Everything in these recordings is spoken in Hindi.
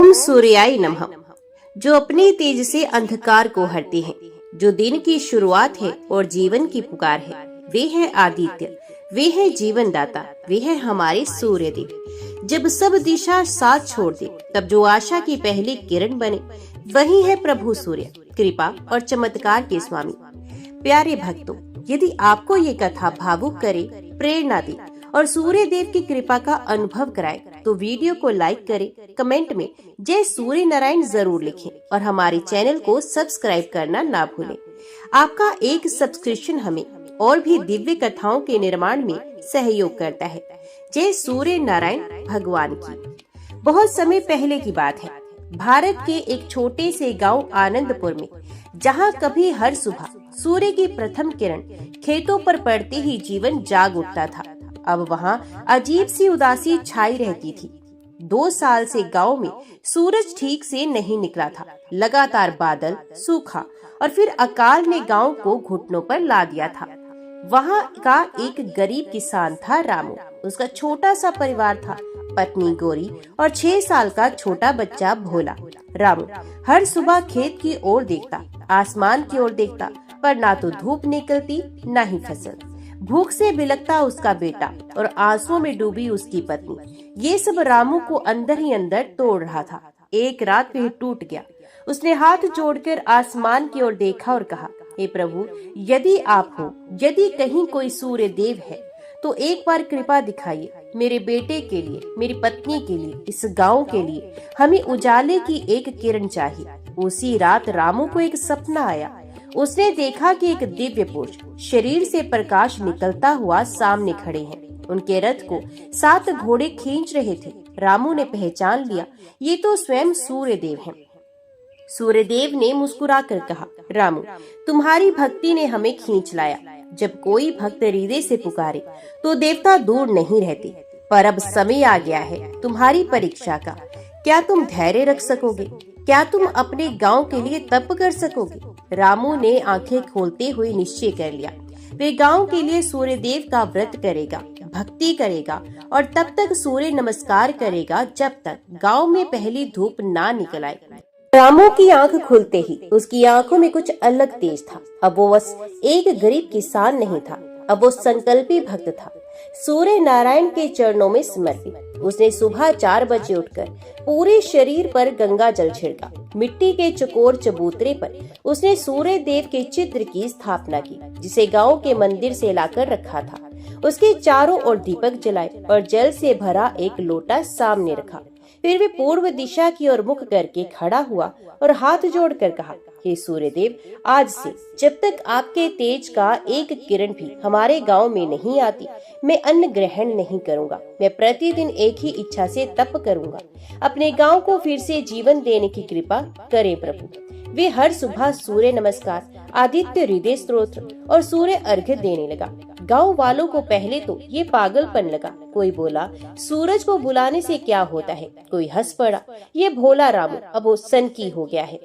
ओम सूर्याय नमः। जो अपने तेज से अंधकार को हरते हैं, जो दिन की शुरुआत है और जीवन की पुकार है, वे है आदित्य, वे है जीवन दाता, वे है हमारे सूर्य देव। जब सब दिशा साथ छोड़ दे, तब जो आशा की पहली किरण बने, वही है प्रभु सूर्य, कृपा और चमत्कार के स्वामी। प्यारे भक्तों, यदि आपको ये कथा भावुक करे, प्रेरणा दे और सूर्य देव की कृपा का अनुभव कराए, तो वीडियो को लाइक करें, कमेंट में जय सूर्य नारायण जरूर लिखें और हमारे चैनल को सब्सक्राइब करना ना भूलें। आपका एक सब्सक्रिप्शन हमें और भी दिव्य कथाओं के निर्माण में सहयोग करता है। जय सूर्य नारायण भगवान की। बहुत समय पहले की बात है, भारत के एक छोटे से गांव आनंदपुर में, जहां कभी हर सुबह सूर्य की प्रथम किरण खेतों पर पड़ते ही जीवन जाग उठता था, अब वहां अजीब सी उदासी छाई रहती थी। 2 साल से गांव में सूरज ठीक से नहीं निकला था। लगातार बादल, सूखा और फिर अकाल ने गांव को घुटनों पर ला दिया था। वहां का एक गरीब किसान था रामू। उसका छोटा सा परिवार था, पत्नी गौरी और 6 साल का छोटा बच्चा भोला। रामू हर सुबह खेत की ओर देखता, आसमान की ओर देखता, पर ना तो धूप निकलती ना ही फसल। भूख से बिलखता उसका बेटा और आंसुओं में डूबी उसकी पत्नी। ये सब रामू को अंदर ही अंदर तोड़ रहा था। एक रात फिर टूट गया। उसने हाथ जोड़कर आसमान की ओर देखा और कहा, हे प्रभु, यदि आप हो, यदि कहीं कोई सूर्य देव है, तो एक बार कृपा दिखाइए। मेरे बेटे के लिए, मेरी पत्नी के लिए, इस गांव के लिए हमें उजाले की एक किरण चाहिए। उसी रात रामू को एक सपना आया। उसने देखा कि एक दिव्य पुरुष शरीर से प्रकाश निकलता हुआ सामने खड़े हैं। उनके रथ को 7 घोड़े खींच रहे थे। रामू ने पहचान लिया, ये तो स्वयं सूर्य देव हैं। सूर्य देव ने मुस्कुराकर कहा, रामू, तुम्हारी भक्ति ने हमें खींच लाया। जब कोई भक्त हृदय से पुकारे तो देवता दूर नहीं रहते, पर अब समय आ गया है तुम्हारी परीक्षा का। क्या तुम धैर्य रख सकोगे? क्या तुम अपने गांव के लिए तप कर सकोगे? रामू ने आंखें खोलते हुए निश्चय कर लिया, वे गांव के लिए सूर्य देव का व्रत करेगा, भक्ति करेगा और तब तक सूर्य नमस्कार करेगा जब तक गांव में पहली धूप ना निकल आए। रामू की आंख खुलते ही उसकी आंखों में कुछ अलग तेज था। अब वो बस एक गरीब किसान नहीं था, अब वो संकल्पी भक्त था, सूर्य नारायण के चरणों में समर्पित। उसने सुबह 4 बजे उठकर पूरे शरीर पर गंगा जल छिड़का। मिट्टी के चकोर चबूतरे पर उसने सूर्य देव के चित्र की स्थापना की, जिसे गांव के मंदिर से लाकर रखा था। उसके चारों ओर दीपक जलाए और जल से भरा एक लोटा सामने रखा। फिर वे पूर्व दिशा की ओर मुख करके खड़ा हुआ और हाथ जोड़कर कहा, हे सूर्य देव, आज से जब तक आपके तेज का एक किरण भी हमारे गांव में नहीं आती, मैं अन्न ग्रहण नहीं करूंगा। मैं प्रतिदिन एक ही इच्छा से तप करूंगा, अपने गांव को फिर से जीवन देने की कृपा करें प्रभु। वे हर सुबह सूर्य नमस्कार, आदित्य हृदय स्तोत्र और सूर्य अर्घ्य देने लगा। गांव वालों को पहले तो ये पागलपन लगा। कोई बोला, सूरज को बुलाने से क्या होता है? कोई हंस पड़ा, ये भोला रामू अब वो सनकी हो गया है।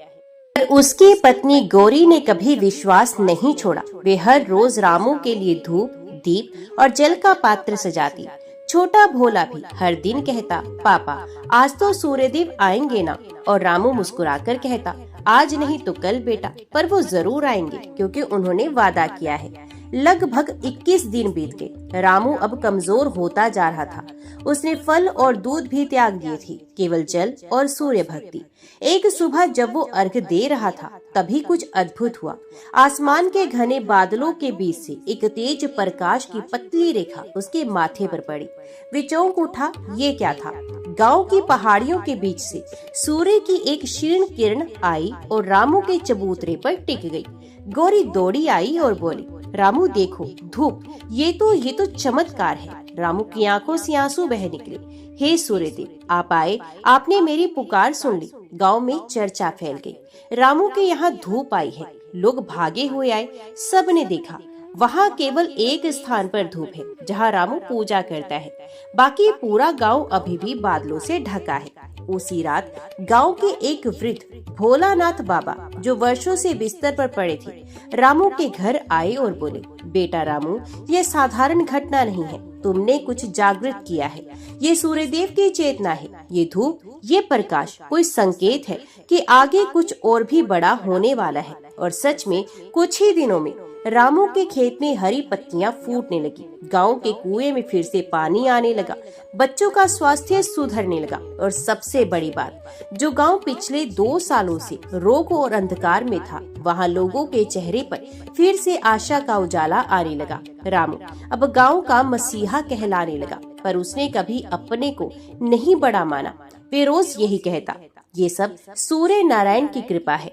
पर उसकी पत्नी गौरी ने कभी विश्वास नहीं छोड़ा। वे हर रोज रामू के लिए धूप, दीप और जल का पात्र सजाती। छोटा भोला भी हर दिन कहता, पापा, आज तो सूर्यदेव आएंगे ना? और रामू मुस्कुराकर कहता, आज नहीं तो कल बेटा, पर वो जरूर आएंगे, क्योंकि उन्होंने वादा किया है। लगभग 21 दिन बीत गए। रामू अब कमजोर होता जा रहा था। उसने फल और दूध भी त्याग दिए थे, केवल जल और सूर्य भक्ति। एक सुबह जब वो अर्घ दे रहा था, तभी कुछ अद्भुत हुआ। आसमान के घने बादलों के बीच से एक तेज प्रकाश की पतली रेखा उसके माथे पर पड़ी। वे चौंक उठा, ये क्या था? गांव की पहाड़ियों के बीच से सूर्य की एक क्षीण किरण आई और रामू के चबूतरे पर टिक गई। गौरी दौड़ी आई और बोली, रामू देखो, धूप, ये तो चमत्कार है। रामू की आंखों से आंसू बह निकले। हे सूर्यदेव, आप आए, आपने मेरी पुकार सुन ली। गांव में चर्चा फैल गई। रामू के यहाँ धूप आई है। लोग भागे हुए आए। सबने देखा, वहाँ केवल एक स्थान पर धूप है, जहाँ रामू पूजा करता है। बाकी पूरा गांव अभी भी बादलों से ढका है। उसी रात गांव के एक वृद्ध भोलानाथ बाबा, जो वर्षों से बिस्तर पर पड़े थे, रामू के घर आए और बोले, बेटा रामू, ये साधारण घटना नहीं है, तुमने कुछ जागृत किया है। ये सूर्यदेव की चेतना है। ये धूप, ये प्रकाश कोई संकेत है कि आगे कुछ और भी बड़ा होने वाला है। और सच में कुछ ही दिनों में रामू के खेत में हरी पत्तियां फूटने लगी, गांव के कुएं में फिर से पानी आने लगा, बच्चों का स्वास्थ्य सुधरने लगा और सबसे बड़ी बात, जो गांव पिछले 2 सालों से रोग और अंधकार में था, वहां लोगों के चेहरे पर फिर से आशा का उजाला आने लगा। रामू अब गांव का मसीहा कहलाने लगा, पर उसने कभी अपने को नहीं बड़ा माना। वे रोज यही कहता, ये सब सूर्य नारायण की कृपा है,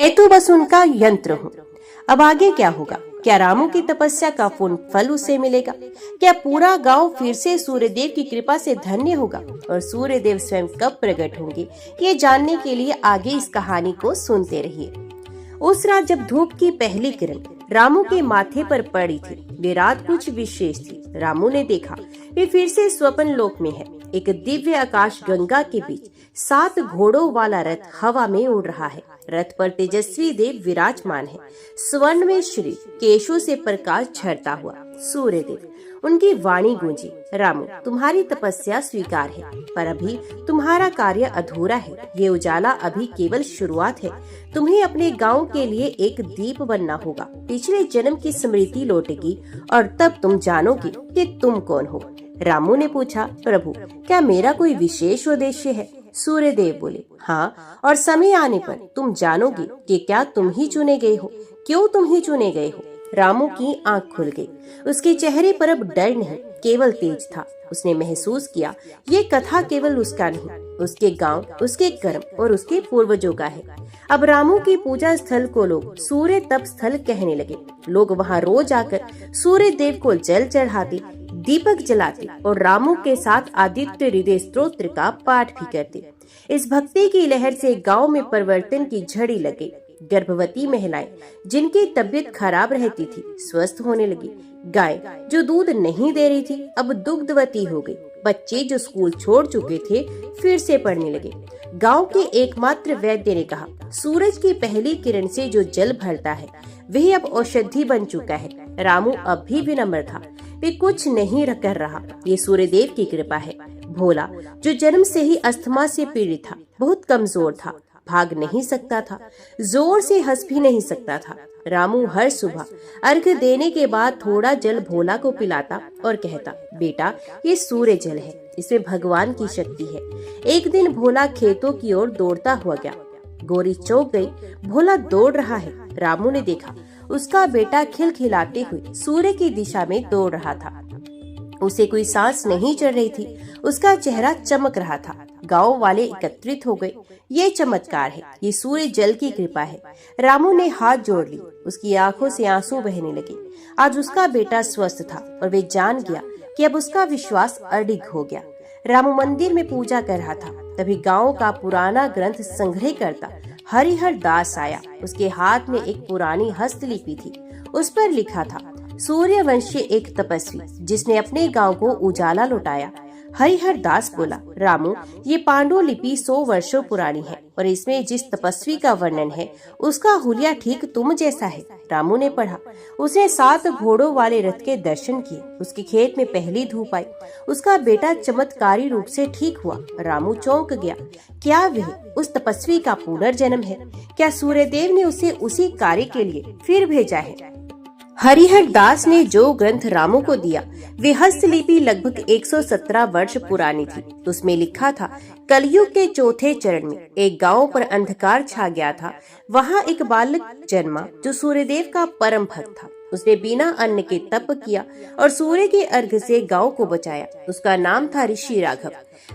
मैं तो बस उनका यंत्र हूँ। अब आगे क्या होगा? क्या रामू की तपस्या का फल उसे मिलेगा? क्या पूरा गांव फिर से सूर्यदेव की कृपा से धन्य होगा? और सूर्यदेव स्वयं कब प्रकट होंगे, ये जानने के लिए आगे इस कहानी को सुनते रहिए। उस रात जब धूप की पहली किरण रामू के माथे पर पड़ी थी, वे रात कुछ विशेष थी। रामू ने देखा वे फिर से स्वप्न लोक में है। एक दिव्य आकाश गंगा के बीच 7 घोड़ों वाला रथ हवा में उड़ रहा है। रथ पर तेजस्वी देव विराजमान है। स्वर्ण में श्री केशों से प्रकाश झरता हुआ सूर्यदेव। उनकी वाणी गूंजी, रामू तुम्हारी तपस्या स्वीकार है, पर अभी तुम्हारा कार्य अधूरा है। ये उजाला अभी केवल शुरुआत है। तुम्हें अपने गांव के लिए एक दीप बनना होगा। पिछले जन्म की स्मृति लौटेगी और तब तुम जानोगे कि तुम कौन हो। रामू ने पूछा, प्रभु क्या मेरा कोई विशेष उद्देश्य है? सूर्यदेव बोले, हाँ, और समय आने पर तुम जानोगे कि क्या तुम ही चुने गए हो, क्यों तुम ही चुने गए हो। रामू की आंख खुल गई। उसके चेहरे पर अब डर नहीं, केवल तेज था। उसने महसूस किया ये कथा केवल उसका नहीं, उसके गांव, उसके कर्म और उसके पूर्वजों का है। अब रामू की पूजा स्थल को लोग सूर्य तप स्थल कहने लगे। लोग वहां रोज आकर सूर्य देव को जल चढ़ाते, दीपक जलाते और रामू के साथ आदित्य हृदय स्तोत्र का पाठ भी करते। इस भक्ति की लहर से गांव में परिवर्तन की झड़ी लगी। गर्भवती महिलाएं जिनकी तबीयत खराब रहती थी, स्वस्थ होने लगी। गाय जो दूध नहीं दे रही थी, अब दुग्धवती हो गई। बच्चे जो स्कूल छोड़ चुके थे, फिर से पढ़ने लगे। गांव के एकमात्र वैद्य ने कहा, सूरज की पहली किरण से जो जल भरता है, वह अब औषधि बन चुका है। रामू अब भी विनम्र था। वे कुछ नहीं कर रहा, ये सूर्यदेव की कृपा है। भोला जो जन्म से ही अस्थमा से पीड़ित था, बहुत कमजोर था, भाग नहीं सकता था, जोर से हंस भी नहीं सकता था। रामू हर सुबह अर्घ देने के बाद थोड़ा जल भोला को पिलाता और कहता, बेटा ये सूर्य जल है, इसमें भगवान की शक्ति है। एक दिन भोला खेतों की ओर दौड़ता हुआ गया। गोरी चौंक गई, भोला दौड़ रहा है। रामू ने देखा उसका बेटा खिलखिलाते हुए सूर्य की दिशा में दौड़ रहा था। उसे कोई सांस नहीं चढ़ रही थी, उसका चेहरा चमक रहा था। गांव वाले एकत्रित हो गए। ये चमत्कार है, ये सूर्य जल की कृपा है। रामू ने हाथ जोड़ ली, उसकी आंखों से आंसू बहने लगे। आज उसका बेटा स्वस्थ था और वे जान गया कि अब उसका विश्वास अडिग हो गया। रामू मंदिर में पूजा कर रहा था, तभी गांव का पुराना ग्रंथ संग्रह करता हरिहर दास आया। उसके हाथ में एक पुरानी हस्तलिपि थी। उस पर लिखा था, सूर्यवंशी एक तपस्वी जिसने अपने गांव को उजाला लौटाया। हरिहर दास बोला, रामू ये पांडुलिपि 100 वर्षों पुरानी है और इसमें जिस तपस्वी का वर्णन है, उसका हुलिया ठीक तुम जैसा है। रामू ने पढ़ा। उसने 7 घोड़ों वाले रथ के दर्शन किए। उसके खेत में पहली धूप आई। उसका बेटा चमत्कारी रूप से ठीक हुआ। रामू चौंक गया। क्या वह उस तपस्वी का पुनर्जन्म है? क्या सूर्यदेव ने उसे उसी कार्य के लिए फिर भेजा है? हरिहर दास ने जो ग्रंथ रामू को दिया, वे हस्तलिपि लगभग 117 वर्ष पुरानी थी। उसमें लिखा था, कलयुग के चौथे चरण में एक गांव पर अंधकार छा गया था। वहां एक बालक जन्मा जो सूर्यदेव का परम भक्त था। उसने बिना अन्न के तप किया और सूर्य के अर्घ से गांव को बचाया। उसका नाम था ऋषि राघव।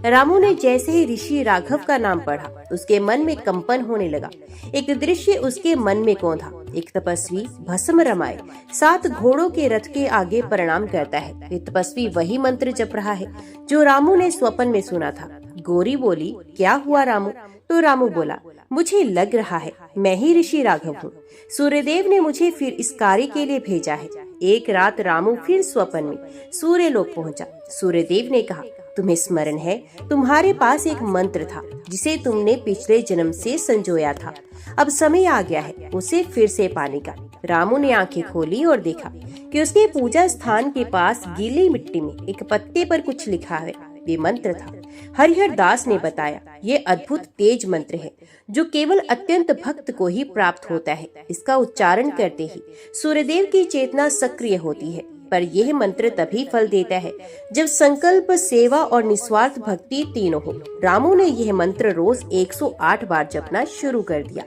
रामू ने जैसे ही ऋषि राघव का नाम पढ़ा, उसके मन में कंपन होने लगा। एक दृश्य उसके मन में कौंधा। एक तपस्वी भस्म रमाए 7 घोड़ों के रथ के आगे प्रणाम करता है। ये तपस्वी वही मंत्र जप रहा है जो रामू ने स्वप्न में सुना था। गोरी बोली, क्या हुआ रामू? तो रामू बोला, मुझे लग रहा है मैं ही ऋषि राघव हूँ। सूर्यदेव ने मुझे फिर इस कार्य के लिए भेजा है। एक रात रामू फिर स्वप्न में सूर्य लोक पहुँचा। सूर्यदेव ने कहा, तुम्हें स्मरण है, तुम्हारे पास एक मंत्र था जिसे तुमने पिछले जन्म से संजोया था। अब समय आ गया है उसे फिर से पाने का। रामू ने आंखें खोली और देखा कि उसके पूजा स्थान के पास गीली मिट्टी में एक पत्ते पर कुछ लिखा है। ये मंत्र था। हरिहर दास ने बताया, ये अद्भुत तेज मंत्र है जो केवल अत्यंत भक्त को ही प्राप्त होता है। इसका उच्चारण करते ही सूर्यदेव की चेतना सक्रिय होती है, पर यह मंत्र तभी फल देता है जब संकल्प, सेवा और निस्वार्थ भक्ति तीनों हो। रामू ने यह मंत्र रोज 108 बार जपना शुरू कर दिया।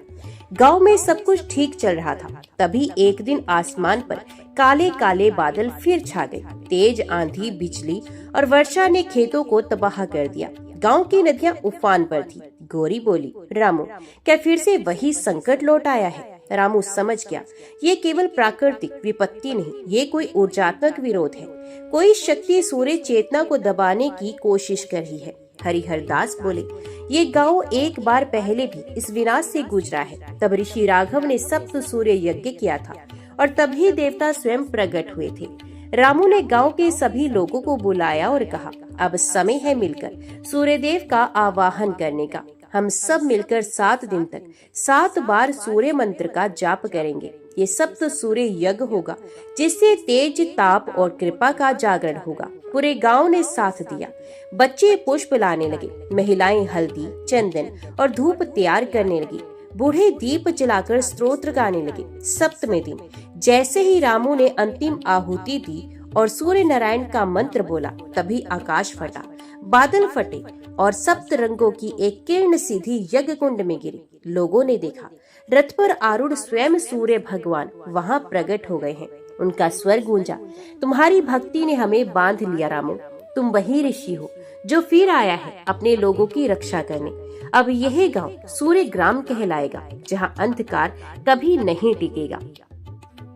गांव में सब कुछ ठीक चल रहा था। तभी एक दिन आसमान पर काले काले बादल फिर छा गए। तेज आंधी, बिजली और वर्षा ने खेतों को तबाह कर दिया। गांव की नदियां उफान पर थी। गौरी बोली, रामू, क्या फिर से वही संकट लौट आया है? रामू समझ गया, ये केवल प्राकृतिक विपत्ति नहीं, ये कोई ऊर्जात्मक विरोध है। कोई शक्ति सूर्य चेतना को दबाने की कोशिश कर रही है। हरिहर दास बोले, ये गांव एक बार पहले भी इस विनाश से गुजरा है। तब ऋषि राघव ने सप्त सूर्य यज्ञ किया था और तभी देवता स्वयं प्रकट हुए थे। रामू ने गांव के सभी लोगों को बुलाया और कहा, अब समय है मिलकर सूर्यदेव का आवाहन करने का। हम सब मिलकर 7 दिन तक 7 बार सूर्य मंत्र का जाप करेंगे। ये सप्त सूर्य यज्ञ होगा जिससे तेज, ताप और कृपा का जागरण होगा। पूरे गांव ने साथ दिया। बच्चे पुष्प लाने लगे, महिलाएं हल्दी, चंदन और धूप तैयार करने लगी, बूढ़े दीप जलाकर स्तोत्र गाने लगे। सप्तवें दिन जैसे ही रामू ने अंतिम आहुति दी और सूर्य नारायण का मंत्र बोला, तभी आकाश फटा, बादल फटे और सप्त रंगों की एक किरण सीधी यज्ञ कुंड में गिरी। लोगों ने देखा, रथ पर आरूढ़ स्वयं सूर्य भगवान वहां प्रकट हो गए हैं। उनका स्वर गूंजा, तुम्हारी भक्ति ने हमें बांध लिया रामू। तुम वही ऋषि हो जो फिर आया है अपने लोगों की रक्षा करने। अब यह गांव सूर्य ग्राम कहलाएगा, जहां अंधकार कभी नहीं टिकेगा।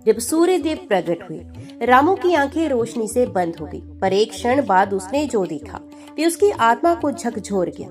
जब सूर्य देव प्रकट हुए, रामू की आंखें रोशनी से बंद हो गई, पर एक क्षण बाद उसने जो देखा वे उसकी आत्मा को झकझोर गया।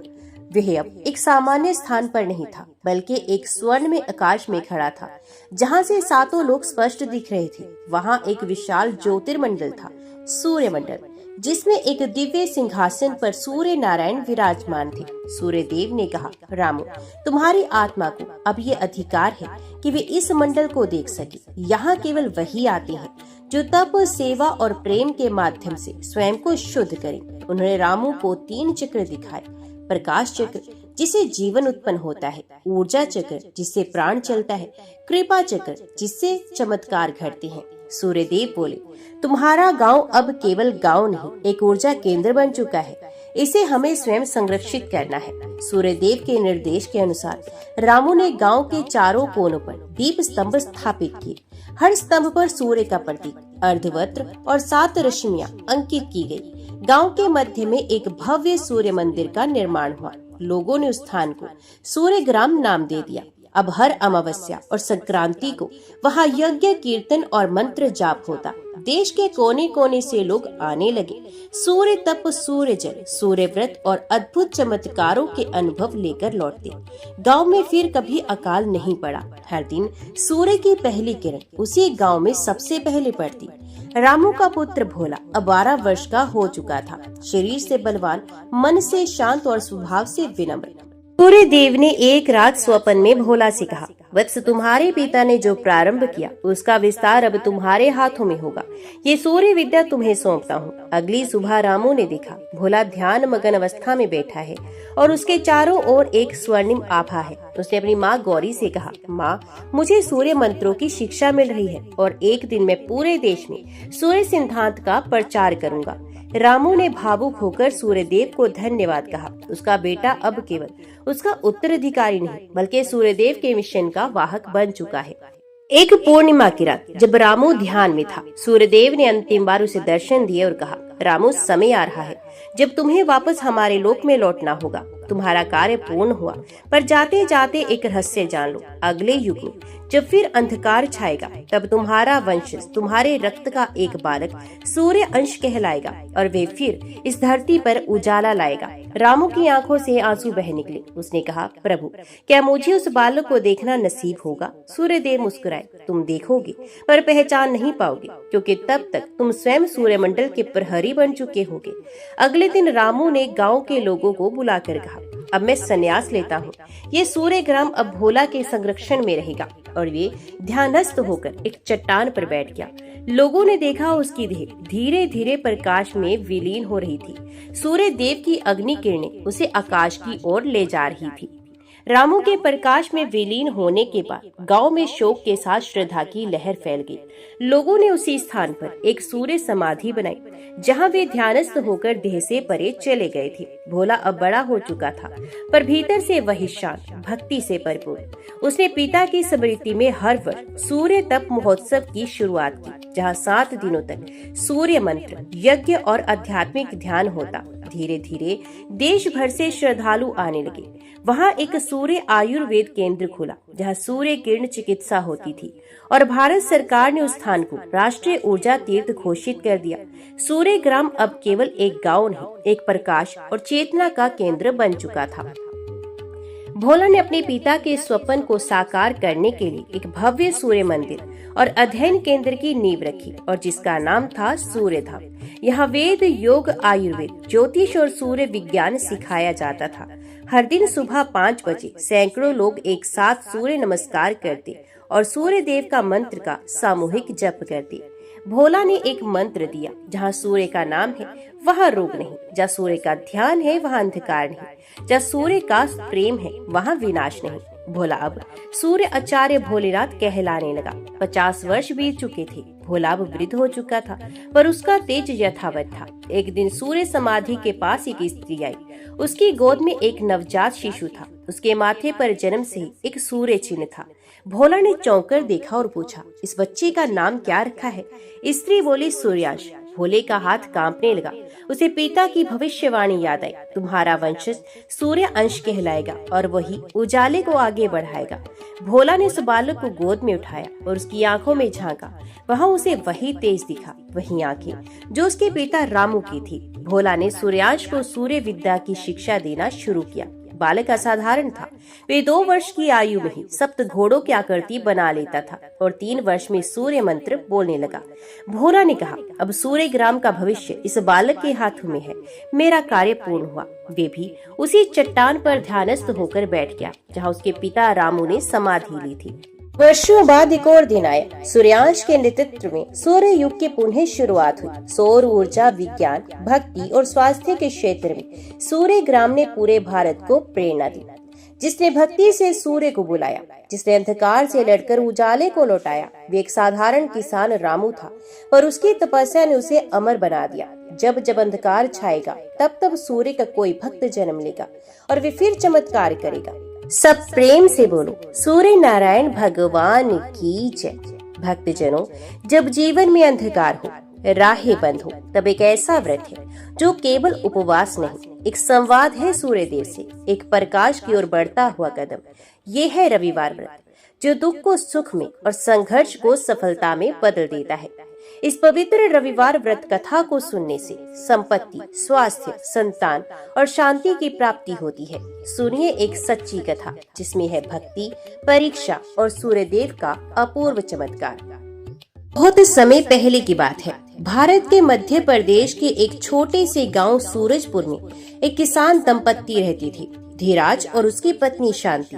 वह अब एक सामान्य स्थान पर नहीं था, बल्कि एक स्वर्ण में आकाश में खड़ा था, जहां से 7 लोग स्पष्ट दिख रहे थे। वहां एक विशाल ज्योतिर्मंडल था, सूर्य मंडल, जिसमें एक दिव्य सिंहासन पर सूर्य नारायण विराजमान थे। सूर्य देव ने कहा, रामू, तुम्हारी आत्मा को अब ये अधिकार है कि वे इस मंडल को देख सके। यहाँ केवल वही आते हैं जो तप, सेवा और प्रेम के माध्यम से स्वयं को शुद्ध करें। उन्होंने रामू को 3 चक्र दिखाए। प्रकाश चक्र जिससे जीवन उत्पन्न होता है, ऊर्जा चक्र जिससे प्राण चलता है, कृपा चक्र जिससे चमत्कार घटते हैं। सूर्यदेव बोले, तुम्हारा गांव अब केवल गांव नहीं, एक ऊर्जा केंद्र बन चुका है। इसे हमें स्वयं संरक्षित करना है। सूर्यदेव के निर्देश के अनुसार रामू ने गांव के चारों कोनों पर दीप स्तंभ स्थापित किए। हर स्तंभ पर सूर्य का प्रतीक, अर्धवक्र और 7 रश्मियां अंकित की गई। गांव के मध्य में एक भव्य सूर्य मंदिर का निर्माण हुआ। लोगों ने उस स्थान को सूर्य ग्राम नाम दे दिया। अब हर अमावस्या और संक्रांति को वहाँ यज्ञ, कीर्तन और मंत्र जाप होता। देश के कोने कोने से लोग आने लगे। सूर्य तप, सूर्य जल, सूर्य व्रत और अद्भुत चमत्कारों के अनुभव लेकर लौटते। गांव में फिर कभी अकाल नहीं पड़ा। हर दिन सूर्य की पहली किरण उसी गांव में सबसे पहले पड़ती। रामू का पुत्र भोला अब 12 वर्ष का हो चुका था। शरीर से बलवान, मन से शांत और स्वभाव से विनम्र। सूर्य देव ने एक रात स्वप्न में भोला से कहा, वत्स, तुम्हारे पिता ने जो प्रारंभ किया उसका विस्तार अब तुम्हारे हाथों में होगा। ये सूर्य विद्या तुम्हें सौंपता हूँ। अगली सुबह रामू ने देखा, भोला ध्यान मगन अवस्था में बैठा है और उसके चारों ओर एक स्वर्णिम आभा है। उसने अपनी माँ गौरी से कहा, माँ, मुझे सूर्य मंत्रों की शिक्षा मिल रही है और एक दिन मैं पूरे देश में सूर्य सिद्धांत का प्रचार करूंगा। रामू ने भावुक होकर सूर्यदेव को धन्यवाद कहा। उसका बेटा अब केवल उसका उत्तराधिकारी नहीं, बल्कि सूर्यदेव के मिशन का वाहक बन चुका है। एक पूर्णिमा की रात जब रामू ध्यान में था, सूर्यदेव ने अंतिम बार उसे दर्शन दिए और कहा, रामू, समय आ रहा है जब तुम्हें वापस हमारे लोक में लौटना होगा। तुम्हारा कार्य पूर्ण हुआ, पर जाते जाते एक रहस्य जान लो। अगले युग में जब फिर अंधकार छाएगा, तब तुम्हारा वंश, तुम्हारे रक्त का एक बालक सूर्य अंश कहलाएगा और वे फिर इस धरती पर उजाला लाएगा। रामू की आंखों से आंसू बह निकले। उसने कहा, प्रभु, क्या मुझे उस बालक को देखना नसीब होगा? सूर्यदेव मुस्कुराए, तुम देखोगे पर पहचान नहीं पाओगे, क्योंकि तब तक तुम स्वयं सूर्यमंडल के प्रहरी बन चुके होगे। अगले दिन रामू ने गांव के लोगों को बुलाकर कहा, अब मैं संन्यास लेता हूँ। ये सूर्य ग्राम अब भोला के संरक्षण में रहेगा और वे ध्यानस्थ होकर एक चट्टान पर बैठ गया। लोगों ने देखा उसकी देह धीरे धीरे प्रकाश में विलीन हो रही थी। सूर्य देव की अग्नि किरणें उसे आकाश की ओर ले जा रही थी। रामू के प्रकाश में विलीन होने के बाद गांव में शोक के साथ श्रद्धा की लहर फैल गई। लोगों ने उसी स्थान पर एक सूर्य समाधि बनाई जहां वे ध्यानस्थ होकर देह से परे चले गए थे। भोला अब बड़ा हो चुका था, पर भीतर से वही शांत, भक्ति से भरपूर। उसने पिता की स्मृति में हर वर्ष सूर्य तप महोत्सव की शुरुआत की, जहां 7 दिनों तक सूर्य मंत्र, यज्ञ और आध्यात्मिक ध्यान होता। धीरे धीरे देश भर से श्रद्धालु आने लगे। वहाँ एक सूर्य आयुर्वेद केंद्र खुला जहाँ सूर्य किरण चिकित्सा होती थी और भारत सरकार ने उस स्थान को राष्ट्रीय ऊर्जा तीर्थ घोषित कर दिया। सूर्य ग्राम अब केवल एक गांव नहीं, एक प्रकाश और चेतना का केंद्र बन चुका था। भोला ने अपने पिता के स्वप्न को साकार करने के लिए एक भव्य सूर्य मंदिर और अध्ययन केंद्र की नींव रखी और जिसका नाम था सूर्य धाम। यहाँ वेद, योग, आयुर्वेद, ज्योतिष और सूर्य विज्ञान सिखाया जाता था। हर दिन सुबह 5 बजे सैकड़ों लोग एक साथ सूर्य नमस्कार करते और सूर्य देव का मंत्र का सामूहिक जप करते। भोला ने एक मंत्र दिया, जहाँ सूर्य का नाम है वहाँ रोग नहीं, जहाँ सूर्य का ध्यान है वहाँ अंधकार नहीं, जहाँ सूर्य का प्रेम है वहाँ विनाश नहीं। भोला अब सूर्य आचार्य भोलेनाथ कहलाने लगा। 50 वर्ष बीत चुके थे। भोला अब वृद्ध हो चुका था, पर उसका तेज यथावत था। एक दिन सूर्य समाधि के पास एक स्त्री आई। उसकी गोद में एक नवजात शिशु था। उसके माथे पर जन्म से ही एक सूर्य चिन्ह था। भोला ने चौंक कर देखा और पूछा, इस बच्चे का नाम क्या रखा है? स्त्री बोली, सूर्यांश। भोले का हाथ कांपने लगा। उसे पिता की भविष्यवाणी याद आई, तुम्हारा वंशज सूर्य अंश कहलाएगा और वही उजाले को आगे बढ़ाएगा। भोला ने उस बालक को गोद में उठाया और उसकी आंखों में झांका। वहाँ उसे वही तेज दिखा, वही आंखें जो उसके पिता रामू की थी। भोला ने सूर्यांश को सूर्य विद्या की शिक्षा देना शुरू किया। बालक असाधारण था। वे 2 वर्ष की आयु में ही 7 घोड़ों की आकृति बना लेता था और 3 वर्ष में सूर्य मंत्र बोलने लगा। भोला ने कहा, अब सूर्य ग्राम का भविष्य इस बालक के हाथों में है। मेरा कार्य पूर्ण हुआ। वे भी उसी चट्टान पर ध्यानस्थ होकर बैठ गया जहाँ उसके पिता रामू ने समाधि ली थी। वर्षों बाद एक और दिन आया। सूर्यांश के नेतृत्व में सूर्य युग की पुनः शुरुआत हुई। सौर ऊर्जा, विज्ञान, भक्ति और स्वास्थ्य के क्षेत्र में सूर्य ग्राम ने पूरे भारत को प्रेरणा दी। जिसने भक्ति से सूर्य को बुलाया, जिसने अंधकार से लड़कर उजाले को लौटाया, वे एक साधारण किसान रामू था, पर उसकी तपस्या ने उसे अमर बना दिया। जब जब अंधकार छाएगा, तब तब सूर्य का कोई भक्त जन्म लेगा और वे फिर चमत्कार करेगा। सब प्रेम से बोलो, सूर्य नारायण भगवान की जय। भक्तजनों, जब जीवन में अंधकार हो, राहें बंद हो, तब एक ऐसा व्रत है जो केवल उपवास नहीं, एक संवाद है सूर्य देव से, एक प्रकाश की ओर बढ़ता हुआ कदम। ये है रविवार व्रत, जो दुख को सुख में और संघर्ष को सफलता में बदल देता है। इस पवित्र रविवार व्रत कथा को सुनने से संपत्ति, स्वास्थ्य, संतान और शांति की प्राप्ति होती है। सुनिए एक सच्ची कथा जिसमें है भक्ति, परीक्षा और सूर्यदेव का अपूर्व चमत्कार। बहुत समय पहले की बात है। भारत के मध्य प्रदेश के एक छोटे से गांव सूरजपुर में एक किसान दंपत्ति रहती थी, धीराज और उसकी पत्नी शांति।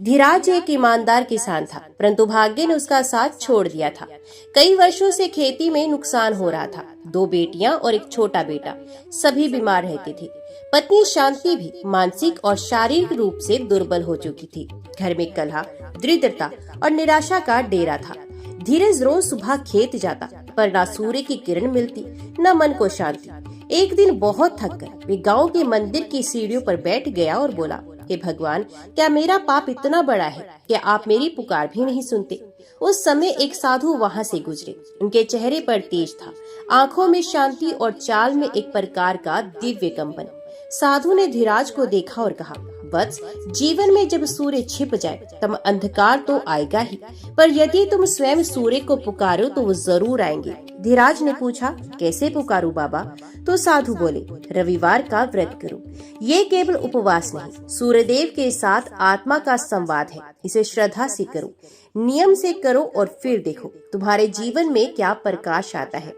धीराज एक ईमानदार किसान था, परंतु भाग्य ने उसका साथ छोड़ दिया था। कई वर्षों से खेती में नुकसान हो रहा था। 2 बेटियां और एक छोटा बेटा, सभी बीमार रहते थे। पत्नी शांति भी मानसिक और शारीरिक रूप से दुर्बल हो चुकी थी। घर में कलह, दरिद्रता और निराशा का डेरा था। धीरज रोज सुबह खेत जाता, पर ना सूर्य की किरण मिलती, न मन को शांति। एक दिन बहुत थक कर वे गांव के मंदिर की सीढ़ियों पर बैठ गया और बोला, हे भगवान, क्या मेरा पाप इतना बड़ा है कि आप मेरी पुकार भी नहीं सुनते? उस समय एक साधु वहाँ से गुजरे। उनके चेहरे पर तेज था, आंखों में शांति और चाल में एक प्रकार का दिव्य कंपन। साधु ने धीराज को देखा और कहा, वत्स, जीवन में जब सूर्य छिप जाए तब अंधकार तो आएगा ही, पर यदि तुम स्वयं सूर्य को पुकारो तो वो जरूर आएंगे। धीराज ने पूछा, कैसे पुकारूं बाबा? तो साधु बोले, रविवार का व्रत करो। ये केवल उपवास नहीं, सूर्यदेव के साथ आत्मा का संवाद है। इसे श्रद्धा से करो, नियम से करो और फिर देखो तुम्हारे जीवन में क्या प्रकाश आता है।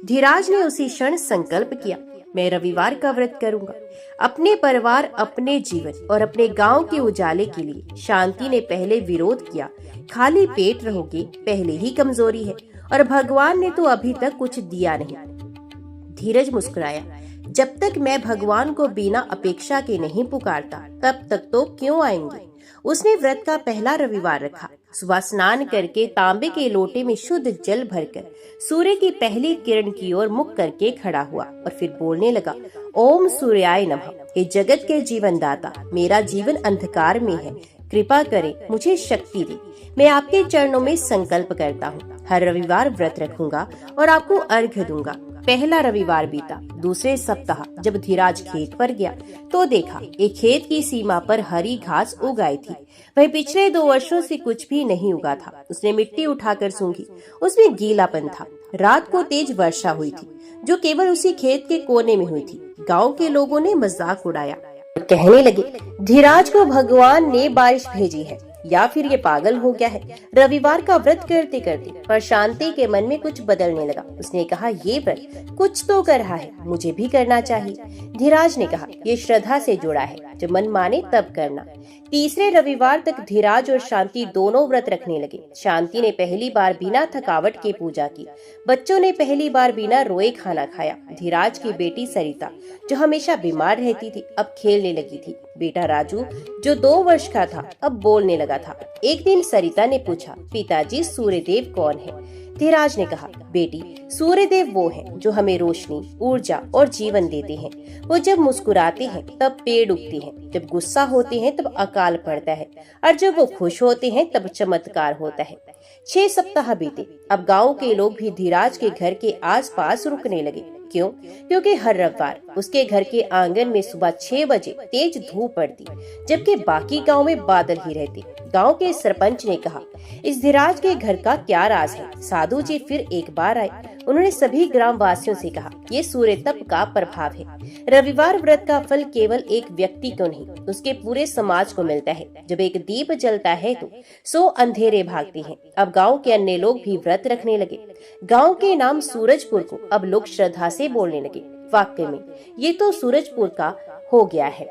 धीराज ने उसी क्षण संकल्प किया, मैं रविवार का व्रत करूंगा। अपने परिवार, अपने जीवन और अपने गांव के उजाले के लिए शांति ने पहले विरोध किया। खाली पेट रहोगे, पहले ही कमजोरी है, और भगवान ने तो अभी तक कुछ दिया नहीं। धीरज मुस्कुराया। जब तक मैं भगवान को बिना अपेक्षा के नहीं पुकारता, तब तक तो क्यों आएंगे। उसने व्रत का पहला रविवार रखा। सुबह स्नान करके तांबे के लोटे में शुद्ध जल भरकर सूर्य की पहली किरण की ओर मुख करके खड़ा हुआ और फिर बोलने लगा, ओम सूर्याय नमः। हे जगत के जीवन दाता, मेरा जीवन अंधकार में है, कृपा करे, मुझे शक्ति दे। मैं आपके चरणों में संकल्प करता हूँ, हर रविवार व्रत रखूंगा और आपको अर्घ्य दूंगा। पहला रविवार बीता। दूसरे सप्ताह जब धीराज खेत पर गया तो देखा एक खेत की सीमा पर हरी घास उग आई थी। वह पिछले 2 वर्षों से कुछ भी नहीं उगा था। उसने मिट्टी उठाकर सूंघी, उसमें गीलापन था। रात को तेज वर्षा हुई थी, जो केवल उसी खेत के कोने में हुई थी। गांव के लोगों ने मजाक उड़ाया, कहने लगे, धीराज को भगवान ने बारिश भेजी है या फिर ये पागल हो गया है। रविवार का व्रत करते करते पर शांति के मन में कुछ बदलने लगा। उसने कहा, ये व्रत कुछ तो कर रहा है, मुझे भी करना चाहिए। धीराज ने कहा, ये श्रद्धा से जुड़ा है, जब मन माने तब करना। तीसरे रविवार तक धीराज और शांति दोनों व्रत रखने लगे। शांति ने पहली बार बिना थकावट के पूजा की। बच्चों ने पहली बार बिना रोए खाना खाया। धीराज की बेटी सरिता, जो हमेशा बीमार रहती थी, अब खेलने लगी थी। बेटा राजू, जो 2 वर्ष का था, अब बोलने लगा था। एक दिन सरिता ने पूछा, पिताजी, सूर्यदेव कौन है? धीराज ने कहा, बेटी, सूर्यदेव वो हैं जो हमें रोशनी, ऊर्जा और जीवन देते हैं। वो जब मुस्कुराते हैं तब पेड़ उगते हैं, जब गुस्सा होते हैं तब अकाल पड़ता है, और जब वो खुश होते हैं तब चमत्कार होता है। 6 सप्ताह बीते। अब गांव के लोग भी धीराज के घर के आसपास रुकने लगे। क्यों? क्योंकि हर रविवार उसके घर के आंगन में सुबह 6 बजे तेज धूप पड़ती, जबकि बाकी गांव में बादल ही रहते। गांव के सरपंच ने कहा, इस धीराज के घर का क्या राज है? साधु जी फिर एक बार आए। उन्होंने सभी ग्राम वासियों से कहा, ये सूर्य तप का प्रभाव है। रविवार व्रत का फल केवल एक व्यक्ति को नहीं, उसके पूरे समाज को मिलता है। जब एक दीप जलता है तो 100 अंधेरे भागते हैं। अब गांव के अन्य लोग भी व्रत रखने लगे। गांव के नाम सूरजपुर को अब लोग श्रद्धा से बोलने लगे। वाकई में ये तो सूरजपुर का हो गया है।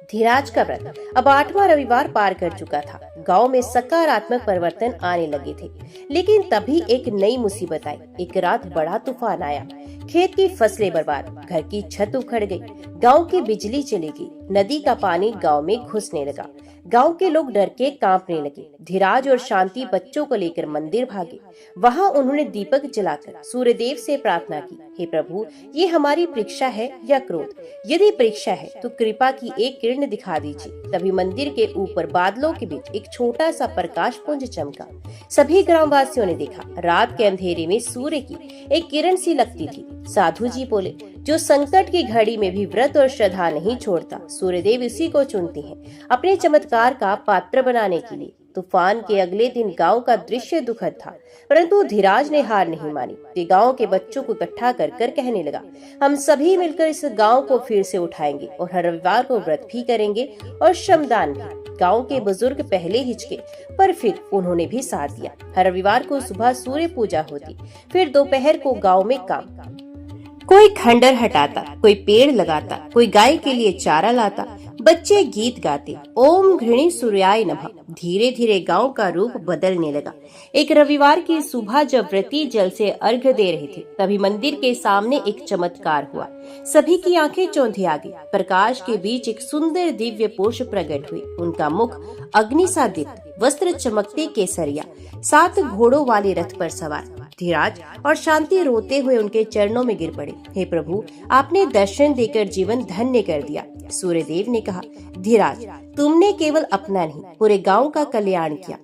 धीराज का व्रत अब 8वां रविवार पार कर चुका था। गांव में सकारात्मक परिवर्तन आने लगे थे, लेकिन तभी एक नई मुसीबत आई। एक रात बड़ा तूफान आया। खेत की फसलें बर्बाद, घर की छत उखड़ गई, गांव की बिजली चली गई, नदी का पानी गांव में घुसने लगा। गांव के लोग डर के कांपने लगे। धीराज और शांति बच्चों को लेकर मंदिर भागे। वहां उन्होंने दीपक जलाकर सूर्यदेव से प्रार्थना की, हे प्रभु, ये हमारी परीक्षा है या क्रोध? यदि परीक्षा है तो कृपा की एक किरण दिखा दीजिए। तभी मंदिर के ऊपर बादलों के बीच एक छोटा सा प्रकाश पुंज चमका। सभी ग्रामवासियों ने देखा, रात के अंधेरे में सूर्य की एक किरण सी लगती थी। साधु जी बोले, जो संकट की घड़ी में भी व्रत और श्रद्धा नहीं छोड़ता, सूर्यदेव इसी को चुनते हैं अपने चमत्कार का पात्र बनाने के लिए। तूफान के अगले दिन गांव का दृश्य दुखद था, परंतु धीराज ने हार नहीं मानी। वे गांव के बच्चों को इकट्ठा कर कहने लगा, हम सभी मिलकर इस गांव को फिर से उठाएंगे और हर रविवार को व्रत भी करेंगे और श्रमदान भी। गांव के बुजुर्ग पहले हिचके, पर फिर उन्होंने भी साथ दिया। हर रविवार को सुबह सूर्य पूजा होती, फिर दोपहर को गाँव में काम। कोई खंडर हटाता, कोई पेड़ लगाता, कोई गाय के लिए चारा लाता, बच्चे गीत गाते, ओम घृणी सूर्याय नमः। धीरे धीरे गांव का रूप बदलने लगा। एक रविवार की सुबह जब व्रती जल से अर्घ्य दे रहे थे, तभी मंदिर के सामने एक चमत्कार हुआ। सभी की आंखें चौंधी आ गई। प्रकाश के बीच एक सुंदर दिव्य पुरुष प्रकट हुए। उनका मुख अग्नि सा दीप्त, वस्त्र चमकते केसरिया, 7 घोड़ों वाले रथ पर सवार। धीराज और शांति रोते हुए उनके चरणों में गिर पड़े। हे प्रभु, आपने दर्शन देकर जीवन धन्य कर दिया। सूर्यदेव ने कहा, धीराज, तुमने केवल अपना नहीं, पूरे गांव का कल्याण किया।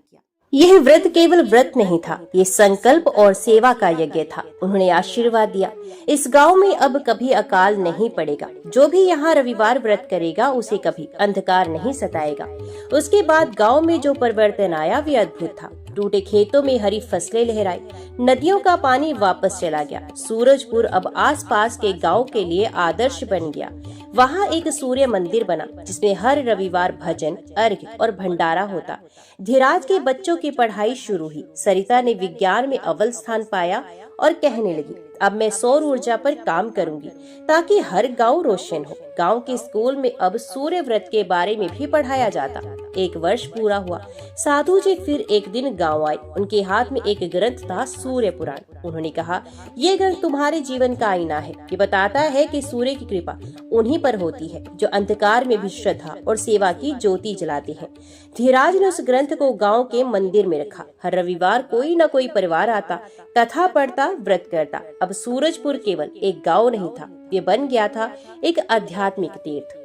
यह व्रत केवल व्रत नहीं था, ये संकल्प और सेवा का यज्ञ था। उन्होंने आशीर्वाद दिया, इस गांव में अब कभी अकाल नहीं पड़ेगा। जो भी यहाँ रविवार व्रत करेगा, उसे कभी अंधकार नहीं सताएगा। उसके बाद गांव में जो परिवर्तन आया वे अद्भुत था। टूटे खेतों में हरी फसलें लहराई, नदियों का पानी वापस चला गया। सूरजपुर अब आसपास के गांव के लिए आदर्श बन गया। वहाँ एक सूर्य मंदिर बना, जिसमें हर रविवार भजन, अर्घ्य और भंडारा होता। धीराज के बच्चों की पढ़ाई शुरू हुई। सरिता ने विज्ञान में अव्वल स्थान पाया और कहने लगी, अब मैं सौर ऊर्जा पर काम करूंगी ताकि हर गांव रोशन हो। गांव के स्कूल में अब सूर्य व्रत के बारे में भी पढ़ाया जाता। 1 वर्ष पूरा हुआ। साधु जी फिर एक दिन गांव आए। उनके हाथ में एक ग्रंथ था, सूर्य पुराण। उन्होंने कहा, ये ग्रंथ तुम्हारे जीवन का आईना है। ये बताता है कि सूर्य की कृपा उन्हीं पर होती है जो अंधकार में भी श्रद्धा और सेवा की ज्योति जलाते हैं। धीराज ने उस ग्रंथ को गांव के मंदिर में रखा। हर रविवार कोई न कोई परिवार आता, कथा पढ़ता, व्रत करता। अब सूरजपुर केवल एक गांव नहीं था, ये बन गया था एक आध्यात्मिक तीर्थ।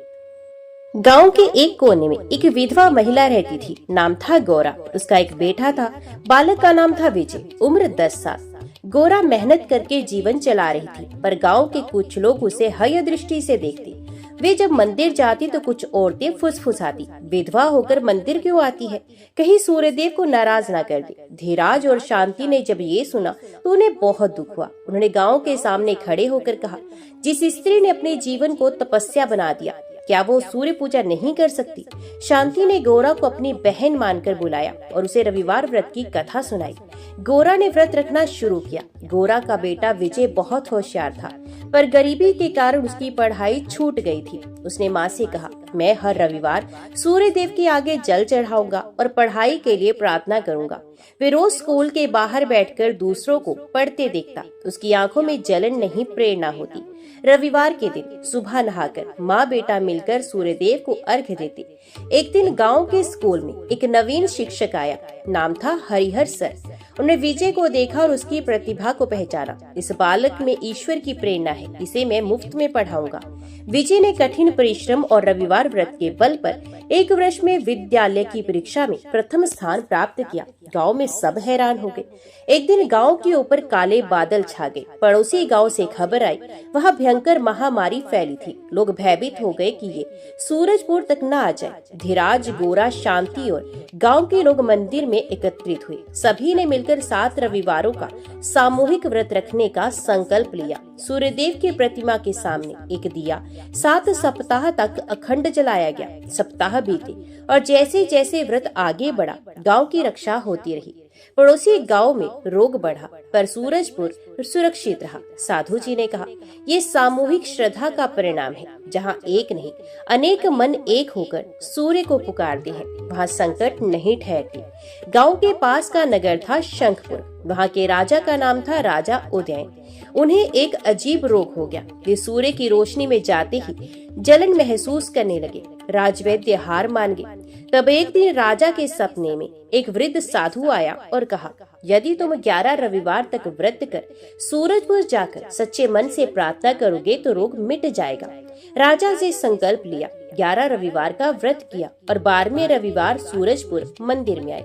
गांव के एक कोने में एक विधवा महिला रहती थी। नाम था गौरा। उसका एक बेटा था। बालक का नाम था विजय, उम्र 10 साल। गौरा मेहनत करके जीवन चला रही थी, पर गांव के कुछ लोग उसे हय दृष्टि से देखते। वे जब मंदिर जाती तो कुछ औरतें फुसफुसाती, विधवा होकर मंदिर क्यों आती है, कहीं सूर्यदेव को नाराज ना कर दे। धीराज और शांति ने जब ये सुना तो उन्हें बहुत दुख हुआ। उन्होंने गांव के सामने खड़े होकर कहा, जिस स्त्री ने अपने जीवन को तपस्या बना दिया, क्या वो सूर्य पूजा नहीं कर सकती? शांति ने गौरा को अपनी बहन मानकर बुलाया और उसे रविवार व्रत की कथा सुनाई। गौरा ने व्रत रखना शुरू किया। गौरा का बेटा विजय बहुत होशियार था, पर गरीबी के कारण उसकी पढ़ाई छूट गई थी। उसने माँ से कहा, मैं हर रविवार सूर्य देव के आगे जल चढ़ाऊंगा और पढ़ाई के लिए प्रार्थना करूंगा। वे रोज स्कूल के बाहर बैठकर दूसरों को पढ़ते देखता। उसकी आंखों में जलन नहीं, प्रेरणा होती। रविवार के दिन सुबह नहाकर माँ बेटा मिलकर सूर्यदेव को अर्घ्य देते। एक दिन गांव के स्कूल में एक नवीन शिक्षक आया। नाम था हरिहर सर। उन्होंने विजय को देखा और उसकी प्रतिभा को पहचाना। इस बालक में ईश्वर की प्रेरणा है, इसे मैं मुफ्त में पढ़ाऊंगा। विजय ने कठिन परिश्रम और रविवार व्रत के बल पर 1 वर्ष में विद्यालय की परीक्षा में प्रथम स्थान प्राप्त किया। गांव में सब हैरान हो गए। एक दिन गांव के ऊपर काले बादल छा गए। पड़ोसी गांव से खबर आई, वहां भयंकर महामारी फैली थी। लोग भयभीत हो गए कि ये सूरजपुर तक न आ जाए। धीराज, गोरा, शांति और गांव के लोग मंदिर में एकत्रित हुए। सभी ने मिलकर 7 रविवारों का सामूहिक व्रत रखने का संकल्प लिया। सूर्यदेव की प्रतिमा के सामने एक दिया 7 सप्ताह तक अखंड जलाया गया। सप्ताह बीते और जैसे जैसे व्रत आगे बढ़ा, गांव की रक्षा होती रही। पड़ोसी गांव में रोग बढ़ा, पर सूरजपुर सुरक्षित रहा। साधु जी ने कहा, ये सामूहिक श्रद्धा का परिणाम है। जहाँ एक नहीं, अनेक मन एक होकर सूर्य को पुकारते हैं, वहाँ संकट नहीं ठहरते। गांव के पास का नगर था शंखपुर। वहाँ के राजा का नाम था राजा उदयन। उन्हें एक अजीब रोग हो गया। वे सूर्य की रोशनी में जाते ही जलन महसूस करने लगे। राजवैद्य हार मान गए। तब एक दिन राजा के सपने में एक वृद्ध साधु आया और कहा, यदि तुम 11 रविवार तक व्रत कर सूरजपुर जाकर सच्चे मन से प्रार्थना करोगे तो रोग मिट जाएगा। राजा से संकल्प लिया, 11 रविवार का व्रत किया और 12वें रविवार सूरजपुर मंदिर में आए।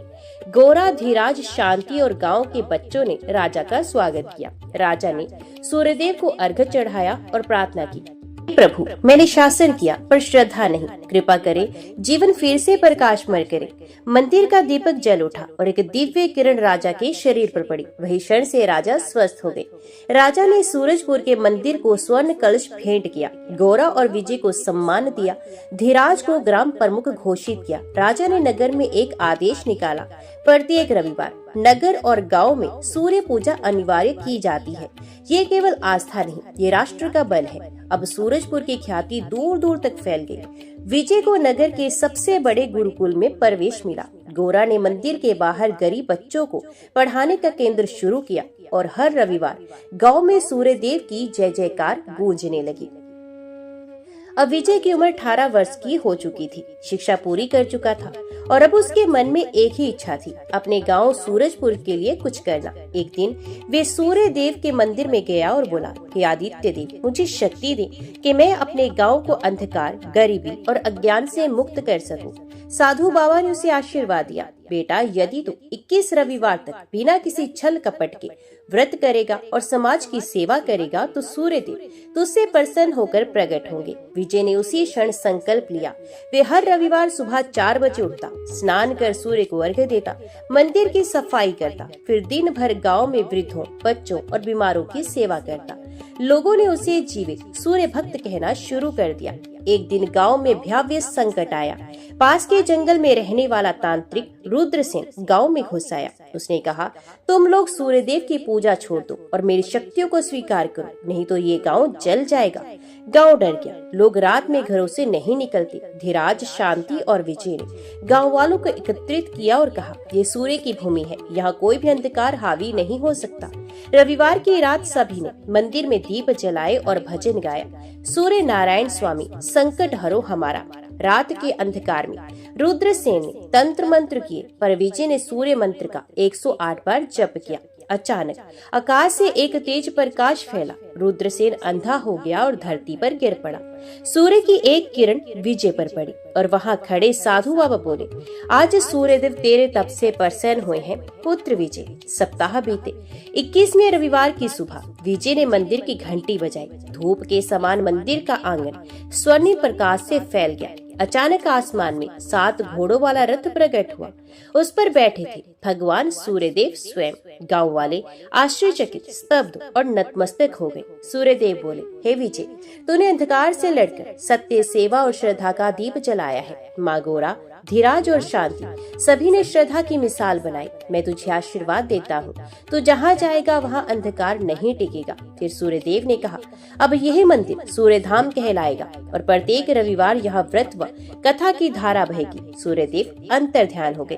गोरा, धीराज, शांति और गांव के बच्चों ने राजा का स्वागत किया। राजा ने सूर्यदेव को अर्घ्य चढ़ाया और प्रार्थना की, प्रभु, मैंने शासन किया पर श्रद्धा नहीं, कृपा करे जीवन फिर से प्रकाशमय करे। मंदिर का दीपक जल उठा और एक दिव्य किरण राजा के शरीर पर पड़ी। वही क्षण से राजा स्वस्थ हो गए। राजा ने सूरजपुर के मंदिर को स्वर्ण कलश भेंट किया। गौरा और विजय को सम्मान दिया। धीराज को ग्राम प्रमुख घोषित किया। राजा ने नगर में एक आदेश निकाला, प्रत्येक रविवार नगर और गांव में सूर्य पूजा अनिवार्य की जाती है। ये केवल आस्था नहीं, ये राष्ट्र का बल है। अब सूरजपुर की ख्याति दूर दूर तक फैल गई। विजय को नगर के सबसे बड़े गुरुकुल में प्रवेश मिला। गोरा ने मंदिर के बाहर गरीब बच्चों को पढ़ाने का केंद्र शुरू किया और हर रविवार गांव में सूर्यदेव की जय जयकार गूंजने लगी। अब विजय की उम्र 18 वर्ष की हो चुकी थी। शिक्षा पूरी कर चुका था और अब उसके मन में एक ही इच्छा थी, अपने गांव सूरजपुर के लिए कुछ करना। एक दिन वे सूर्य देव के मंदिर में गया और बोला, हे आदित्य देव, मुझे शक्ति दे कि मैं अपने गांव को अंधकार, गरीबी और अज्ञान से मुक्त कर सकूं। साधु बाबा ने उसे आशीर्वाद दिया, बेटा, यदि तू 21 रविवार तक बिना किसी छल कपट के व्रत करेगा और समाज की सेवा करेगा तो सूर्यदेव तुझसे प्रसन्न होकर प्रकट होंगे। विजय ने उसी क्षण संकल्प लिया। वे हर रविवार सुबह 4 बजे उठता, स्नान कर सूर्य को अर्घ्य देता, मंदिर की सफाई करता, फिर दिन भर गांव में वृद्धों, बच्चों और बीमारों की सेवा करता। लोगों ने उसे जीवित सूर्य भक्त कहना शुरू कर दिया। एक दिन गांव में भयावह संकट आया। पास के जंगल में रहने वाला तांत्रिक रुद्रसेन गांव में घुस आया। उसने कहा, तुम लोग सूर्यदेव की पूजा छोड़ दो और मेरी शक्तियों को स्वीकार करो, नहीं तो ये गांव जल जाएगा। गांव डर गया। लोग रात में घरों से नहीं निकलते। धीराज, शांति और विजय ने गांव वालों को एकत्रित किया और कहा, ये सूर्य की भूमि है, यहाँ कोई भी अंधकार हावी नहीं हो सकता। रविवार की रात सभी ने मंदिर में दीप जलाए और भजन गाया। सूर्य नारायण स्वामी, संकट हरो हमारा। रात के अंधकार में रुद्रसेन ने तंत्र मंत्र किए, पर विजय ने सूर्य मंत्र का 108 बार जप किया। अचानक आकाश से एक तेज प्रकाश फैला। रुद्रसेन अंधा हो गया और धरती पर गिर पड़ा। सूर्य की एक किरण विजय पर पड़ी और वहाँ खड़े साधु बाबा बोले, आज सूर्यदेव तेरे तप से प्रसन्न हुए हैं पुत्र विजय। सप्ताह बीते। 21वें रविवार की सुबह विजय ने मंदिर की घंटी बजाई। धूप के समान मंदिर का आंगन स्वर्णिम प्रकाश से फैल गया। अचानक आसमान में 7 घोड़ों वाला रथ प्रकट हुआ। उस पर बैठे थे भगवान सूर्यदेव स्वयं। गांव वाले आश्चर्यचकित, स्तब्ध और नतमस्तक हो गए। सूर्यदेव बोले, हे विजय, तूने अंधकार से लड़कर सत्य, सेवा और श्रद्धा का दीप जलाया है। माँ गौरा, धीराज और शांति सभी ने श्रद्धा की मिसाल बनाई। मैं तुझे आशीर्वाद देता हूँ, तू जहाँ जाएगा वहाँ अंधकार नहीं टिकेगा। फिर सूर्यदेव ने कहा, अब यही मंदिर सूर्यधाम कहलाएगा और प्रत्येक रविवार यहाँ व्रत व कथा की धारा बहेगी। सूर्यदेव अंतर ध्यान हो गए।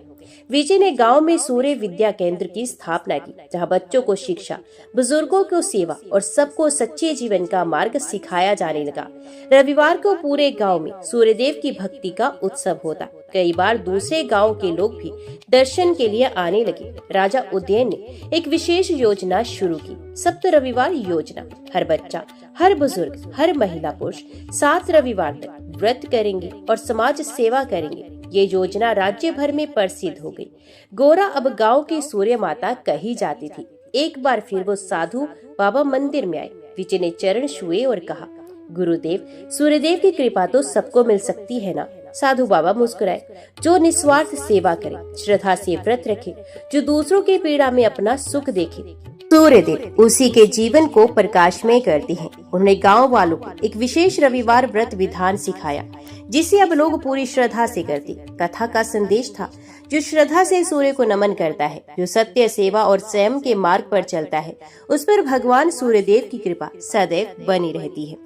विजय ने गांव में सूर्य विद्या केंद्र की स्थापना की, जहां बच्चों को शिक्षा, बुजुर्गों को सेवा और सबको सच्चे जीवन का मार्ग सिखाया जाने लगा। रविवार को पूरे गांव में सूर्यदेव की भक्ति का उत्सव होता। कई बार दूसरे गांव के लोग भी दर्शन के लिए आने लगे। राजा उदयन ने एक विशेष योजना शुरू की, सप्त रविवार योजना। हर बच्चा, हर बुजुर्ग, हर महिला पुरुष 7 रविवार तक व्रत करेंगे और समाज सेवा करेंगे। ये योजना राज्य भर में प्रसिद्ध हो गई। गौरा अब गांव की सूर्य माता कही जाती थी। एक बार फिर वो साधु बाबा मंदिर में आए। विजय ने चरण छुए और कहा, गुरुदेव, सूर्यदेव की कृपा तो सबको मिल सकती है ना। साधु बाबा मुस्कुराए, जो निस्वार्थ सेवा करे, श्रद्धा से व्रत रखे, जो दूसरों की पीड़ा में अपना सुख देखे, सूर्यदेव उसी के जीवन को प्रकाशमय करते हैं। उन्होंने गांव वालों को एक विशेष रविवार व्रत विधान सिखाया, जिसे अब लोग पूरी श्रद्धा से करते। कथा का संदेश था, जो श्रद्धा से सूर्य को नमन करता है, जो सत्य, सेवा और संयम के मार्ग पर चलता है, उस पर भगवान सूर्यदेव की कृपा सदैव बनी रहती है।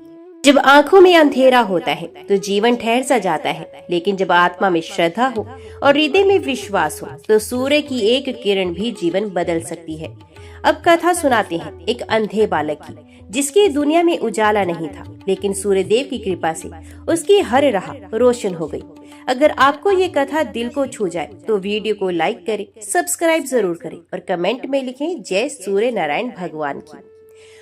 जब आंखों में अंधेरा होता है तो जीवन ठहर सा जाता है, लेकिन जब आत्मा में श्रद्धा हो और हृदय में विश्वास हो तो सूर्य की एक किरण भी जीवन बदल सकती है। अब कथा सुनाते हैं एक अंधे बालक की, जिसकी दुनिया में उजाला नहीं था, लेकिन सूर्यदेव की कृपा से उसकी हर राह रोशन हो गई। अगर आपको ये कथा दिल को छू जाए तो वीडियो को लाइक करें, सब्सक्राइब जरूर करें और कमेंट में लिखें, जय सूर्य नारायण भगवान की।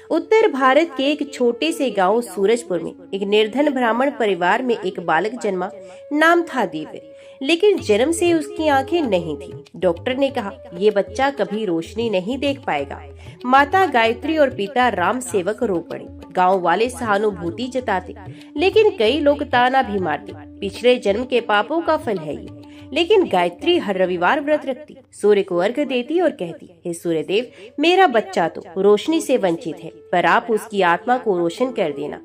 उत्तर भारत के एक छोटे से गांव सूरजपुर में एक निर्धन ब्राह्मण परिवार में एक बालक जन्मा। नाम था दिव्य, लेकिन जन्म से उसकी आंखें नहीं थी। डॉक्टर ने कहा, ये बच्चा कभी रोशनी नहीं देख पाएगा। माता गायत्री और पिता राम सेवक रो पड़े। गांव वाले सहानुभूति जताते, लेकिन कई लोग ताना भी मारते, पिछले जन्म के पापों का फल है ये। लेकिन गायत्री हर रविवार व्रत रखती, सूर्य को अर्घ देती और कहती, हे सूर्यदेव, मेरा बच्चा तो रोशनी से वंचित है, पर आप उसकी आत्मा को रोशन कर देना।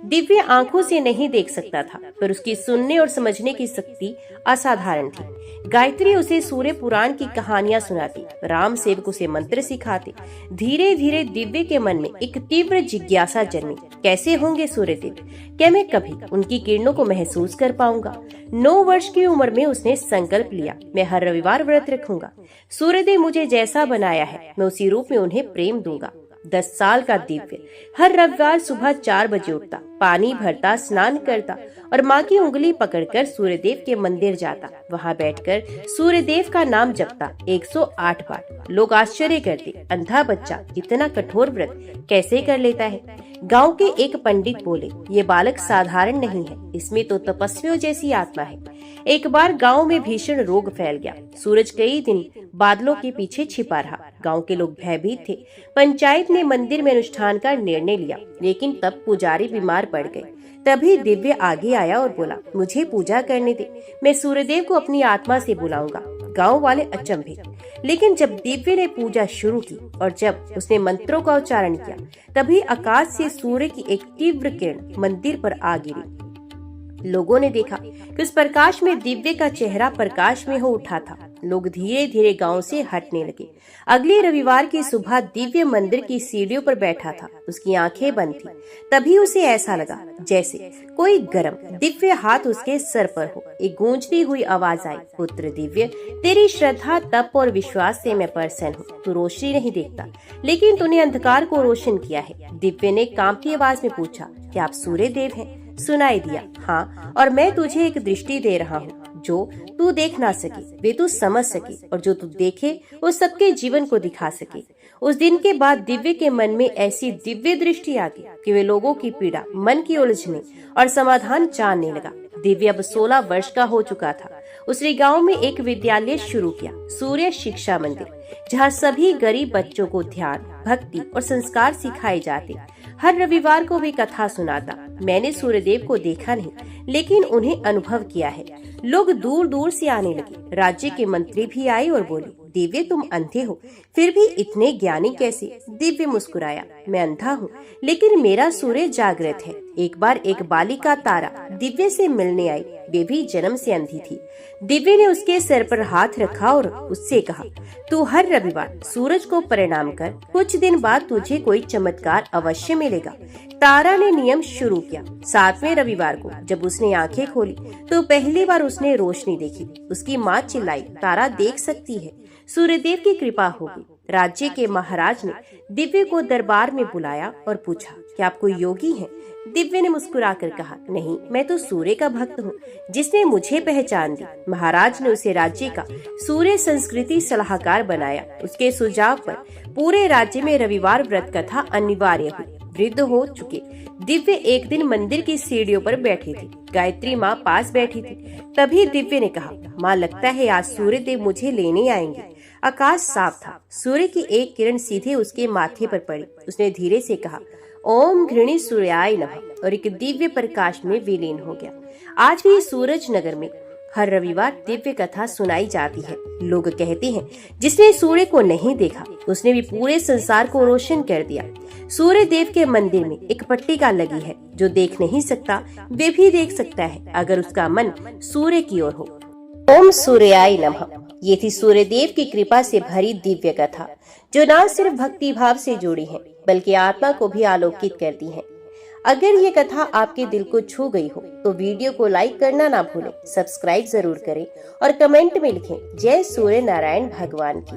दिव्य आंखों से नहीं देख सकता था, पर उसकी सुनने और समझने की शक्ति असाधारण थी। गायत्री उसे सूर्य पुराण की कहानियां सुनाती, राम सेवक उसे मंत्र सिखाते। धीरे धीरे दिव्य के मन में एक तीव्र जिज्ञासा जन्मी, कैसे होंगे सूर्यदेव? क्या मैं कभी उनकी किरणों को महसूस कर पाऊंगा? 9 वर्ष की उम्र में उसने संकल्प लिया, मैं हर रविवार व्रत रखूंगा। सूर्यदेव मुझे जैसा बनाया है, मैं उसी रूप में उन्हें प्रेम दूंगा। 10 साल का दिव्य हर रविवार सुबह 4 बजे उठता, पानी भरता, स्नान करता और माँ की उंगली पकड़कर सूर्यदेव के मंदिर जाता। वहाँ बैठकर सूर्यदेव का नाम जपता 108 बार। लोग आश्चर्य करते, अंधा बच्चा इतना कठोर व्रत कैसे कर लेता है? गांव के एक पंडित बोले, ये बालक साधारण नहीं है, इसमें तो तपस्वियों जैसी आत्मा है। एक बार गांव में भीषण रोग फैल गया। सूरज कई दिन बादलों के पीछे छिपा रहा। गांव के लोग भयभीत थे। पंचायत ने मंदिर में अनुष्ठान का निर्णय लिया, लेकिन तब पुजारी बीमार पड़ गए। तभी दिव्य आगे आया और बोला, मुझे पूजा करने दे, मैं सूर्यदेव को अपनी आत्मा से बुलाऊंगा। गांव वाले अचंभित, लेकिन जब दिव्य ने पूजा शुरू की और जब उसने मंत्रों का उच्चारण किया, तभी आकाश से सूर्य की एक तीव्र किरण मंदिर पर आ गिरी। लोगों ने देखा कि उस प्रकाश में दिव्य का चेहरा प्रकाश में हो उठा था। लोग धीरे धीरे गांव से हटने लगे। अगले रविवार की सुबह दिव्य मंदिर की सीढ़ियों पर बैठा था। उसकी आंखें बंद थी। तभी उसे ऐसा लगा जैसे कोई गरम दिव्य हाथ उसके सर पर हो। एक गूंजती हुई आवाज आई, पुत्र दिव्य, तेरी श्रद्धा, तप और विश्वास से मैं प्रसन्न हूँ। तू रोशनी नहीं देखता, लेकिन तूने अंधकार को रोशन किया है। दिव्य ने कांपती आवाज में पूछा, क्या आप सूर्य देव हैं? सुनाई दिया, हाँ, और मैं तुझे एक दृष्टि दे रहा हूँ। जो तू देख ना सके वे तू समझ सके, और जो तू देखे वो सबके जीवन को दिखा सके। उस दिन के बाद दिव्य के मन में ऐसी दिव्य दृष्टि आ गई कि वे लोगों की पीड़ा, मन की उलझने और समाधान जानने लगा। दिव्य अब 16 वर्ष का हो चुका था। उसने गांव में एक विद्यालय शुरू किया, सूर्य शिक्षा मंदिर, जहां सभी गरीब बच्चों को ध्यान, भक्ति और संस्कार सिखाए जाते। हर रविवार को वे कथा सुनाता। मैंने सूर्यदेव को देखा नहीं, लेकिन उन्हें अनुभव किया है। लोग दूर दूर से आने लगे। राज्य के मंत्री भी आए और बोले, दिव्य तुम अंधे हो, फिर भी इतने ज्ञानी कैसे? दिव्य मुस्कुराया, मैं अंधा हूँ, लेकिन मेरा सूर्य जागृत है। एक बार एक बालिका तारा दिव्य से मिलने आई। वे भी जन्म से अंधी थी। दिव्य ने उसके सिर पर हाथ रखा और उससे कहा, तू हर रविवार सूरज को प्रणाम कर, कुछ दिन बाद तुझे कोई चमत्कार अवश्य मिलेगा। तारा ने नियम शुरू किया। 7वें रविवार को जब उसने आंखें खोली तो पहली बार उसने रोशनी देखी। उसकी माँ चिल्लाई, तारा देख सकती है, सूर्यदेव की कृपा होगी। राज्य के महाराज ने दिव्य को दरबार में बुलाया और पूछा, क्या आप कोई योगी हैं? दिव्य ने मुस्कुराकर कहा, नहीं, मैं तो सूर्य का भक्त हूँ, जिसने मुझे पहचान दी। महाराज ने उसे राज्य का सूर्य संस्कृति सलाहकार बनाया। उसके सुझाव पर पूरे राज्य में रविवार व्रत कथा अनिवार्य हुई। वृद्ध हो चुके दिव्य एक दिन मंदिर की सीढ़ियों पर बैठी थी। गायत्री माँ पास बैठी थी। तभी दिव्य ने कहा, माँ, लगता है आज सूर्य देव मुझे लेने आएंगे। आकाश साफ था। सूर्य की एक किरण सीधे उसके माथे पर पड़ी। उसने धीरे से कहा, ओम घृणी सूर्याय नमः, और एक दिव्य प्रकाश में विलीन हो गया। आज भी सूरज नगर में हर रविवार दिव्य कथा सुनाई जाती है। लोग कहते हैं, जिसने सूर्य को नहीं देखा उसने भी पूरे संसार को रोशन कर दिया। सूर्य देव के मंदिर में एक पट्टिका लगी है। जो देख नहीं सकता वे भी देख सकता है, अगर उसका मन सूर्य की ओर हो। ओम सूर्याय नमः। ये थी सूर्य देव की कृपा से भरी दिव्य कथा, जो न सिर्फ भक्ति भाव से जुड़ी है, बल्कि आत्मा को भी आलोकित करती है। अगर ये कथा आपके दिल को छू गई हो तो वीडियो को लाइक करना ना भूलें, सब्सक्राइब जरूर करें और कमेंट में लिखें, जय सूर्य नारायण भगवान की।